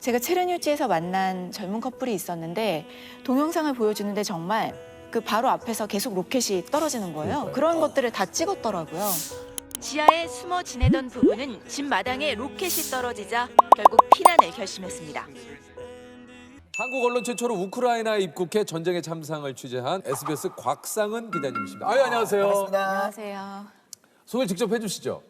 제가 체르뉴지에서 만난 젊은 커플이 있었는데 동영상을 보여주는데 정말 그 바로 앞에서 계속 로켓이 떨어지는 거예요. 그런 것들을 다 찍었더라고요. 지하에 숨어 지내던 부부는 집 마당에 로켓이 떨어지자 결국 피난을 결심했습니다. 한국 언론 최초로 우크라이나에 입국해 전쟁의 참상을 취재한 SBS 곽상은 기자님이십니다. 아유, 안녕하세요. 안녕하세요. 소개 직접 해주시죠.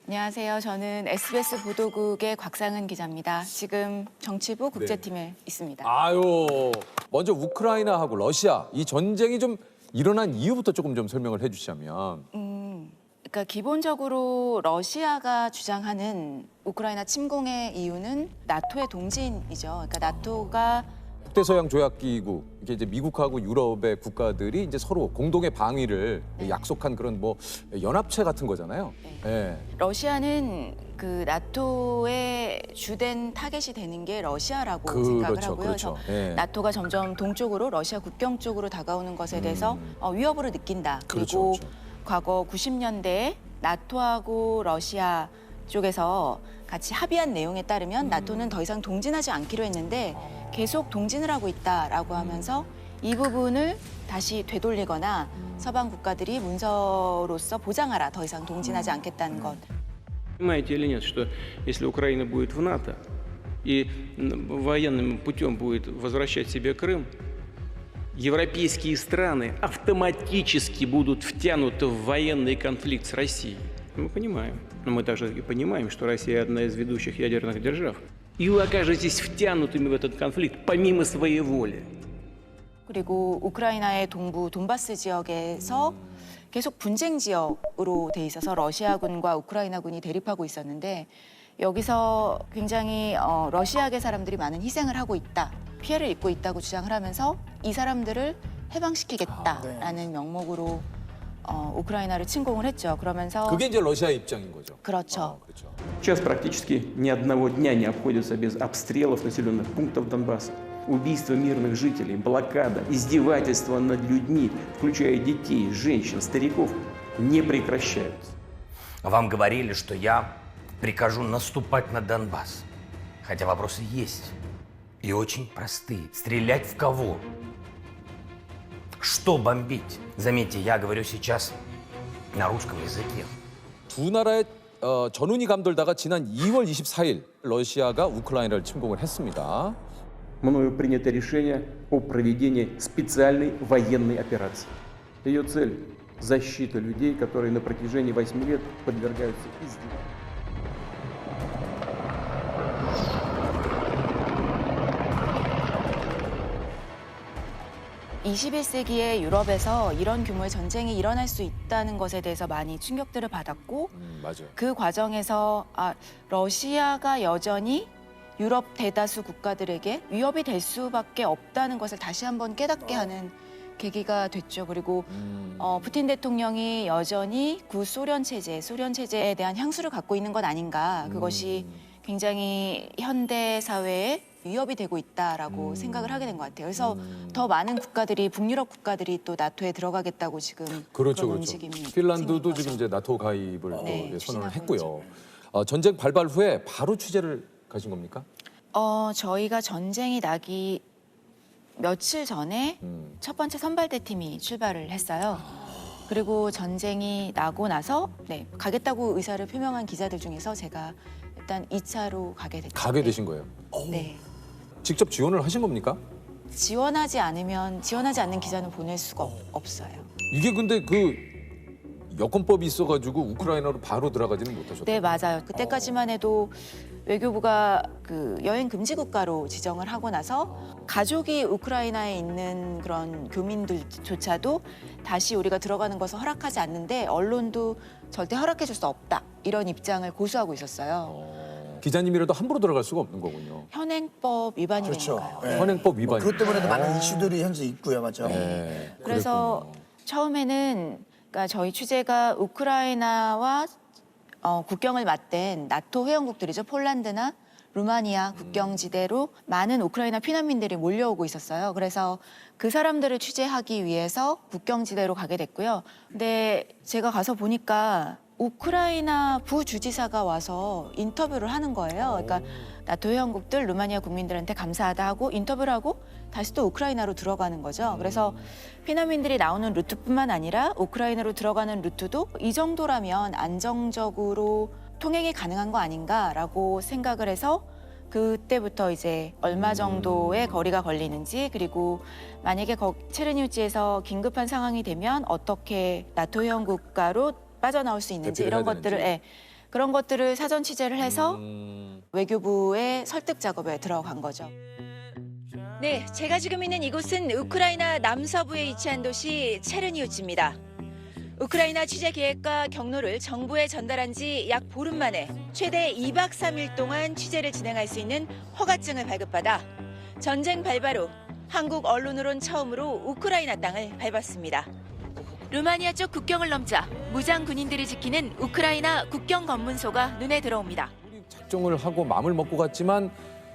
안녕하세요. 저는 SBS 보도국의 곽상은 기자입니다. 지금 정치부 국제팀에 있습니다. 아유, 먼저 우크라이나하고 러시아 이 전쟁이 좀 일어난 이유부터 조금 좀 설명을 해주시자면. 그러니까 기본적으로 러시아가 주장하는 우크라이나 침공의 이유는 나토의 동진이죠. 그러니까 나토가 북대서양 조약기구 이게 이제 미국하고 유럽의 국가들이 이제 서로 공동의 방위를 약속한 그런 뭐 연합체 같은 거잖아요. 네. 러시아는 그 나토의 주된 타겟이 되는 게 러시아라고 생각을 하고요. 그렇죠. 그래서 나토가 점점 동쪽으로 러시아 국경 쪽으로 다가오는 것에 대해서 위협으로 느낀다. 그리고 그렇죠. 과거 90년대에 나토하고 러시아 쪽에서 같이 합의한 내용에 따르면 나토는 더 이상 동진하지 않기로 했는데 계속 동진을 하고 있다라고 하면서 이 부분을 다시 되돌리거나 서방 국가들이 문서로서 보장하라, 더 이상 동진하지 않겠다는 것. Понимаете или нет, что если Украина будет в НАТО и военным путем будет возвращать себе Крым, европейские страны автоматически будут втянуты в военный конфликт с Россией. Мы понимаем. Но мы также и понимаем, что Россия одна из ведущих ядерных держав. И вы окажетесь втянутыми в этот конфликт помимо своей воли. 그리고 우크라이나의 동부 돈바스 지역에서 계속 분쟁 지역으로 돼 있어서 러시아군과 우크라이나군이 대립하고 있었는데 여기서 굉장히 러시아계 사람들이 많은 희생을 하고 있다, 피해를 입고 있다고 주장을 하면서 이 사람들을 해방시키겠다라는 명목으로 우크라이나를 침공을 했죠. 그러면서 그게 이제 러시아의 입장인 거죠. 그렇죠. 그렇죠. Сейчас практически ни одного дня не обходится без обстрелов населенных пунктов Донбасса. Убийство мирных жителей, блокада, издевательства над людьми, включая детей, женщин, стариков, не прекращаются. Вам говорили, что я прикажу наступать на Донбасс. Хотя вопросы есть. И очень простые. Стрелять в кого? Что бомбить? Заметьте, я говорю сейчас на русском языке. 두 나라의 전운이 감돌다가 지난 2월 24일 러시아가 우크라이나를 침공을 했습니다. Мною принято решение о проведении специальной военной операции. Ее цель – защита людей, которые на протяжении 8 лет подвергаются издевательствам. 21세기의 유럽에서 이런 규모의 전쟁이 일어날 수 있다는 것에 대해서 많이 충격들을 받았고 맞아요. 그 과정에서 러시아가 여전히 유럽 대다수 국가들에게 위협이 될 수밖에 없다는 것을 다시 한번 깨닫게 하는 계기가 됐죠. 그리고 푸틴 대통령이 여전히 구소련 체제, 소련 체제에 대한 향수를 갖고 있는 것 아닌가. 그것이 굉장히 현대 사회에 위협이 되고 있다라고 생각을 하게 된 것 같아요. 그래서 더 많은 국가들이, 북유럽 국가들이 또 나토에 들어가겠다고 지금 그렇죠, 그런 그렇죠. 움직임이 핀란드도 생긴 지금 거죠. 이제 나토 가입을 또 네, 이제 선언을 추진하고 했고요. 전쟁 발발 후에 바로 취재를 가신 겁니까? 저희가 전쟁이 나기 며칠 전에 첫 번째 선발대 팀이 출발을 했어요. 그리고 전쟁이 나고 나서 가겠다고 의사를 표명한 기자들 중에서 제가 일단 2차로 가게 됐죠. 가게 되신 거예요. 네. 직접 지원을 하신 겁니까? 지원하지 않는 기자는 보낼 수가 없어요. 이게 근데 그 여권법이 있어가지고 우크라이나로 바로 들어가지는 못하셨어요. 네, 맞아요. 그때까지만 해도 외교부가 그 여행 금지 국가로 지정을 하고 나서 가족이 우크라이나에 있는 그런 교민들조차도 다시 우리가 들어가는 것을 허락하지 않는데 언론도 절대 허락해 줄 수 없다. 이런 입장을 고수하고 있었어요. 기자님이라도 함부로 들어갈 수가 없는 거군요. 현행법 위반이 그렇죠. 되니까요. 네. 현행법 위반. 그것 때문에도 많은 이슈들이 현재 있고요, 맞죠? 네, 그래서 처음에는 그러니까 저희 취재가 우크라이나와 국경을 맞댄 나토 회원국들이죠. 폴란드나 루마니아 국경지대로 많은 우크라이나 피난민들이 몰려오고 있었어요. 그래서 그 사람들을 취재하기 위해서 국경지대로 가게 됐고요. 근데 제가 가서 보니까 우크라이나 부주지사가 와서 인터뷰를 하는 거예요. 그러니까 나토 회원국들 루마니아 국민들한테 감사하다 하고 인터뷰를 하고 다시 또 우크라이나로 들어가는 거죠. 그래서 피난민들이 나오는 루트뿐만 아니라 우크라이나로 들어가는 루트도 이 정도라면 안정적으로 통행이 가능한 거 아닌가라고 생각을 해서 그때부터 이제 얼마 정도의 거리가 걸리는지 그리고 만약에 체르니우지에서 긴급한 상황이 되면 어떻게 나토 회원 국가로 빠져나올 수 있는지 대피를 이런 해야 것들을 되는지. 그런 것들을 사전 취재를 해서 외교부의 설득 작업에 들어간 거죠. 네, 제가 지금 있는 이곳은 우크라이나 남서부에 위치한 도시 체르니우지입니다. 우크라이나 취재 계획과 경로를 정부에 전달한 지 약 보름 만에 최대 2박 3일 동안 취재를 진행할 수 있는 허가증을 발급받아 전쟁 발발 후 한국 언론으론 처음으로 우크라이나 땅을 밟았습니다. 루마니아 쪽 국경을 넘자 무장 군인들이 지키는 우크라이나 국경 검문소가 눈에 들어옵니다. 작정을 하고 마음을 먹고 갔지만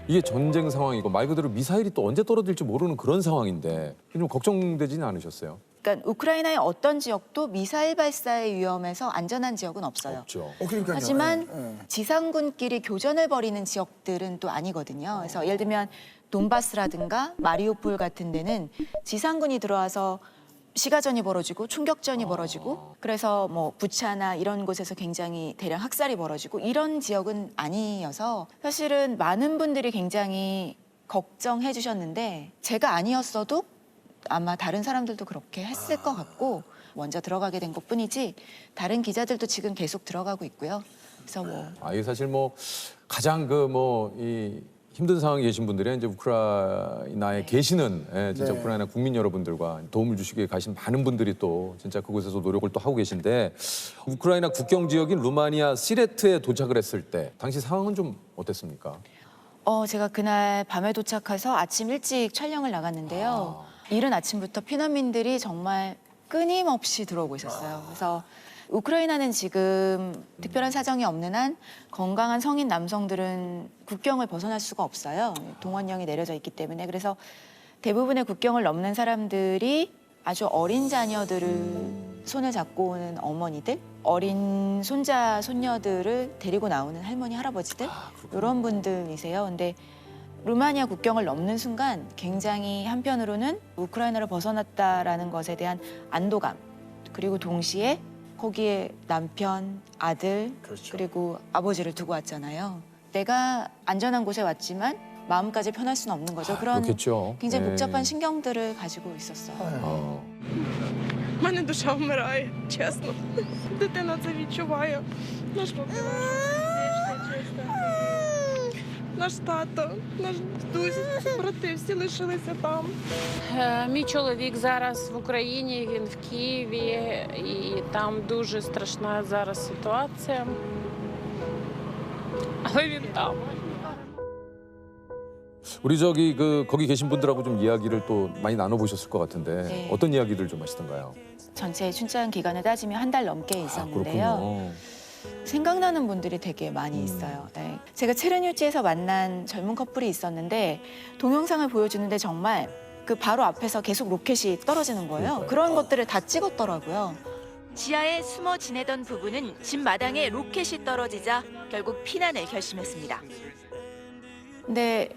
이게 전쟁 상황이고 말 그대로 미사일이 또 언제 떨어질지 모르는 그런 상황인데 좀 걱정되지는 않으셨어요? 그러니까 우크라이나의 어떤 지역도 미사일 발사의 위험에서 안전한 지역은 없어요. 없죠. 그러니까요. 하지만 예, 예. 지상군끼리 교전을 벌이는 지역들은 또 아니거든요. 그래서 예를 들면 돈바스라든가 마리우폴 같은 데는 지상군이 들어와서 시가전이 벌어지고 총격전이 벌어지고 그래서 뭐 부차나 이런 곳에서 굉장히 대량 학살이 벌어지고 이런 지역은 아니어서 사실은 많은 분들이 굉장히 걱정해 주셨는데 제가 아니었어도 아마 다른 사람들도 그렇게 했을 것 같고 먼저 들어가게 된 것뿐이지 다른 기자들도 지금 계속 들어가고 있고요. 그래서 뭐 이게 사실 뭐 가장 이 힘든 상황에 계신 분들이 이제 우크라이나에 계시는 진짜 네. 우크라이나 국민 여러분들과 도움을 주시기 위해 가신 많은 분들이 또 진짜 그곳에서 노력을 또 하고 계신데 우크라이나 국경 지역인 루마니아 시레트에 도착을 했을 때 당시 상황은 좀 어땠습니까? 제가 그날 밤에 도착해서 아침 일찍 촬영을 나갔는데요. 이른 아침부터 피난민들이 정말 끊임없이 들어오고 있었어요. 그래서 우크라이나는 지금 특별한 사정이 없는 한 건강한 성인 남성들은 국경을 벗어날 수가 없어요. 동원령이 내려져 있기 때문에. 그래서 대부분의 국경을 넘는 사람들이 아주 어린 자녀들을 손을 잡고 오는 어머니들, 어린 손자, 손녀들을 데리고 나오는 할머니, 할아버지들 이런 분들이세요. 근데 루마니아 국경을 넘는 순간 굉장히 한편으로는 우크라이나를 벗어났다라는 것에 대한 안도감 그리고 동시에 거기에 남편, 아들 그렇죠. 그리고 아버지를 두고 왔잖아요. 내가 안전한 곳에 왔지만 마음까지 편할 수는 없는 거죠. 그런 그렇겠죠. 굉장히 네. 복잡한 신경들을 가지고 있었어요. 어. У мене душа вмирає, чесно. Дитина це відчуває. Наш наш тато, наш дідусь, брати всі лишилися там. Мій чоловік зараз в Україні, він в Києві, і там дуже страшна зараз ситуація. Але він там. 우리 거기 계신 분들하고 좀 이야기를 또 많이 나눠보셨을 것 같은데 네. 어떤 이야기들 좀 하시던가요? 전체 출장 기간을 따지면 한 달 넘게 있었는데요. 그렇군요. 생각나는 분들이 되게 많이 있어요. 네. 제가 체르뉴지에서 만난 젊은 커플이 있었는데 동영상을 보여주는데 정말 그 바로 앞에서 계속 로켓이 떨어지는 거예요. 그러니까요. 그런 것들을 다 찍었더라고요. 지하에 숨어 지내던 부부는 집 마당에 로켓이 떨어지자 결국 피난을 결심했습니다. 근데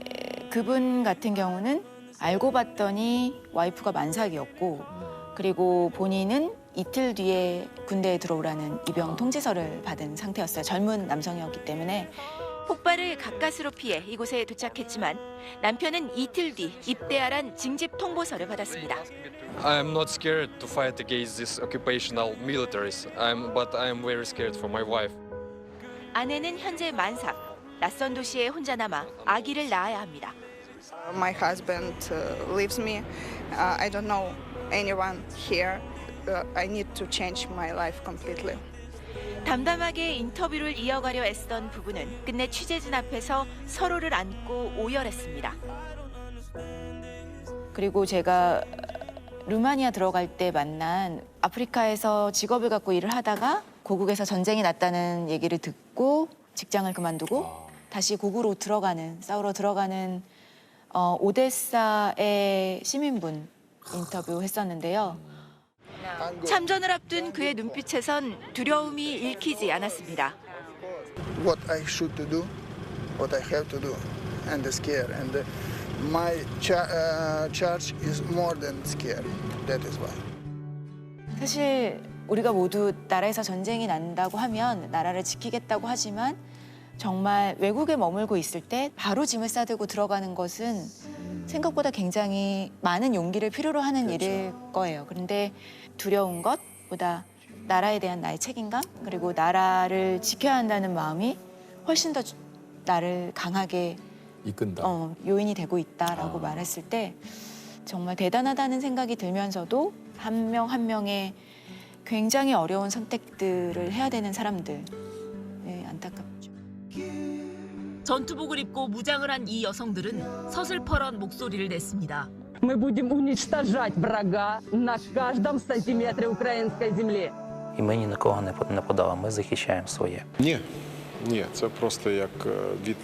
그분 같은 경우는 알고 봤더니 와이프가 만삭이었고 그리고 본인은 이틀 뒤에 군대에 들어오라는 입영 통지서를 받은 상태였어요. 젊은 남성이었기 때문에. 폭발을 가까스로 피해 이곳에 도착했지만 남편은 이틀 뒤 입대하란 징집 통보서를 받았습니다. I am not scared to fight against these occupational militaries, but I am very scared for my wife. 아내는 현재 만삭, 낯선 도시에 혼자 남아 아기를 낳아야 합니다. My husband leaves me. I don't know anyone here. I need to change my life completely. 담담하게 인터뷰를 이어가려 애쓰던 부부는 끝내 취재진 앞에서 서로를 안고 오열했습니다. 그리고 제가 루마니아 들어갈 때 만난 아프리카에서 직업을 갖고 일을 하다가 고국에서 전쟁이 났다는 얘기를 듣고 직장을 그만두고 다시 고국으로 싸우러 들어가는 오데사의 시민분 인터뷰했었는데요. 참전을 앞둔 그의 눈빛에선 두려움이 읽히지 않았습니다. What I should to do, what I have to do, and scare. And my charge is more than scary. That is why. 사실 우리가 모두 나라에서 전쟁이 난다고 하면 나라를 지키겠다고 하지만 정말 외국에 머물고 있을 때 바로 짐을 싸들고 들어가는 것은 생각보다 굉장히 많은 용기를 필요로 하는 일일 거예요. 그런데 두려운 것보다 나라에 대한 나의 책임감 그리고 나라를 지켜야 한다는 마음이 훨씬 더 나를 강하게 이끈다. 요인이 되고 있다라고 말했을 때 정말 대단하다는 생각이 들면서도 한 명 한 명의 굉장히 어려운 선택들을 해야 되는 사람들. 네, 안타깝죠. 전투복을 입고 무장을 한 이 여성들은 서슬퍼런 목소리를 냈습니다. Мы будем уничтожать врага на каждом сантиметре украинской земли. І ми ні на кого не нападали, ми захищаємо своє. Ні, це просто як від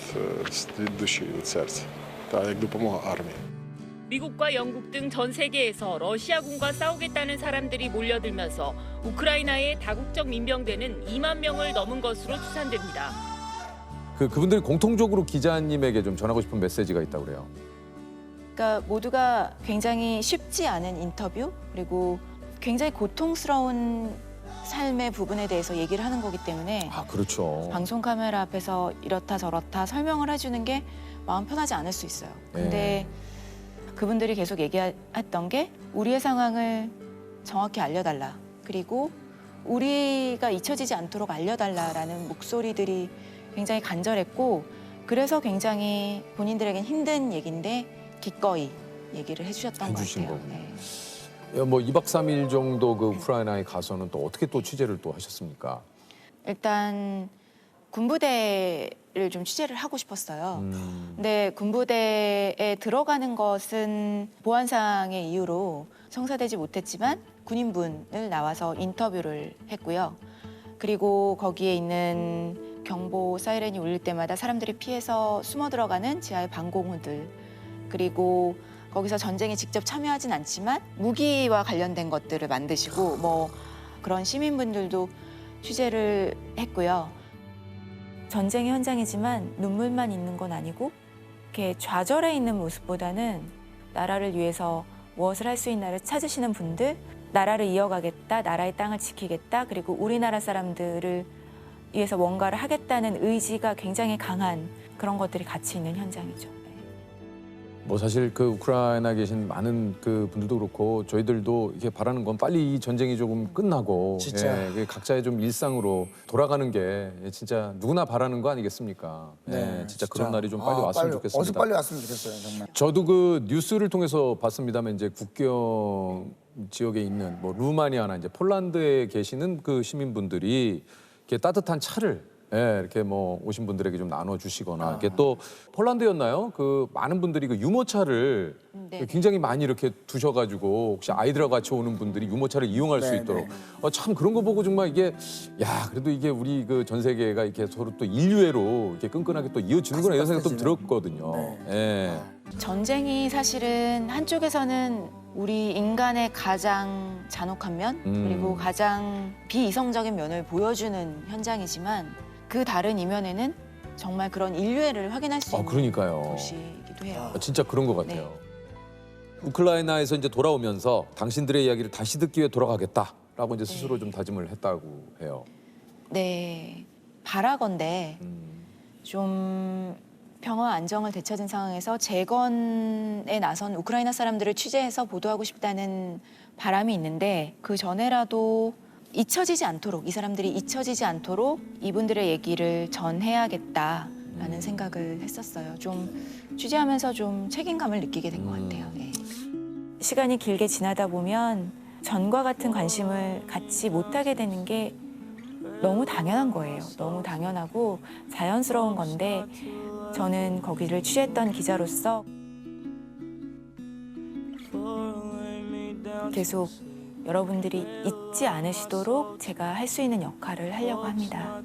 душі, від серця, та як допомога армії. 미국과 영국 등 전 세계에서 러시아군과 싸우겠다는 사람들이 몰려들면서 우크라이나의 다국적 민병대는 2만 명을 넘은 것으로 추산됩니다. 그분들이 공통적으로 기자님에게 좀 전하고 싶은 메시지가 있다고 그래요. 그러니까 모두가 굉장히 쉽지 않은 인터뷰 그리고 굉장히 고통스러운 삶의 부분에 대해서 얘기를 하는 거기 때문에 그렇죠. 방송 카메라 앞에서 이렇다 저렇다 설명을 해주는 게 마음 편하지 않을 수 있어요. 근데 그분들이 계속 얘기했던 게 우리의 상황을 정확히 알려달라. 그리고 우리가 잊혀지지 않도록 알려달라라는 목소리들이 굉장히 간절했고 그래서 굉장히 본인들에겐 힘든 얘기인데 기꺼이 얘기를 해주셨던 것 해주신 같아요. 거군요. 뭐 2박 3일 정도 그 우크라이나에 가서는 또 어떻게 또 취재를 또 하셨습니까? 일단 군부대를 좀 취재를 하고 싶었어요. 근데 군부대에 들어가는 것은 보안상의 이유로 성사되지 못했지만 군인분을 나와서 인터뷰를 했고요. 그리고 거기에 있는 경보 사이렌이 울릴 때마다 사람들이 피해서 숨어 들어가는 지하의 방공호들 그리고 거기서 전쟁에 직접 참여하진 않지만 무기와 관련된 것들을 만드시고 뭐 그런 시민분들도 취재를 했고요. 전쟁의 현장이지만 눈물만 있는 건 아니고 이렇게 좌절해 있는 모습보다는 나라를 위해서 무엇을 할 수 있나를 찾으시는 분들, 나라를 이어가겠다, 나라의 땅을 지키겠다, 그리고 우리나라 사람들을 위해서 뭔가를 하겠다는 의지가 굉장히 강한 그런 것들이 같이 있는 현장이죠. 뭐 사실 그 우크라이나에 계신 많은 그 분들도 그렇고 저희들도 이렇게 바라는 건 빨리 이 전쟁이 조금 끝나고 진짜. 이게 각자의 좀 일상으로 돌아가는 게 진짜 누구나 바라는 거 아니겠습니까? 네, 진짜 그런 날이 좀 빨리 왔으면 좋겠습니다. 어서 빨리 왔으면 좋겠어요, 정말. 저도 그 뉴스를 통해서 봤습니다만 이제 국경 지역에 있는 뭐 루마니아나 이제 폴란드에 계시는 그 시민분들이 이렇게 따뜻한 차를 이렇게 뭐 오신 분들에게 좀 나눠주시거나 이게 또 폴란드였나요? 그 많은 분들이 그 유모차를 굉장히 많이 이렇게 두셔가지고 혹시 아이들하고 같이 오는 분들이 유모차를 이용할 수 있도록 참 그런 거 보고 정말 이게 그래도 이게 우리 그 전 세계가 이렇게 서로 또 인류애로 이렇게 끈끈하게 또 이어지는구나 이런 생각 좀 들었거든요. 전쟁이 사실은 한쪽에서는 우리 인간의 가장 잔혹한 면 그리고 가장 비이성적인 면을 보여주는 현장이지만 그 다른 이면에는 정말 그런 인류애를 확인할 수 있는 그러니까요. 곳이기도 해요. 진짜 그런 것 같아요. 우크라이나에서 이제 돌아오면서 당신들의 이야기를 다시 듣기 위해 돌아가겠다라고 이제 스스로 좀 다짐을 했다고 해요. 네, 바라건대 좀 평화 안정을 되찾은 상황에서 재건에 나선 우크라이나 사람들을 취재해서 보도하고 싶다는 바람이 있는데 그 전에라도 잊혀지지 않도록 이 사람들이 잊혀지지 않도록 이분들의 얘기를 전해야겠다라는 생각을 했었어요. 좀 취재하면서 좀 책임감을 느끼게 된 것 같아요. 시간이 길게 지나다 보면 전과 같은 관심을 갖지 못하게 되는 게 너무 당연한 거예요. 너무 당연하고 자연스러운 건데 저는 거기를 취재했던 기자로서 계속 여러분들이 잊지 않으시도록 제가 할 수 있는 역할을 하려고 합니다.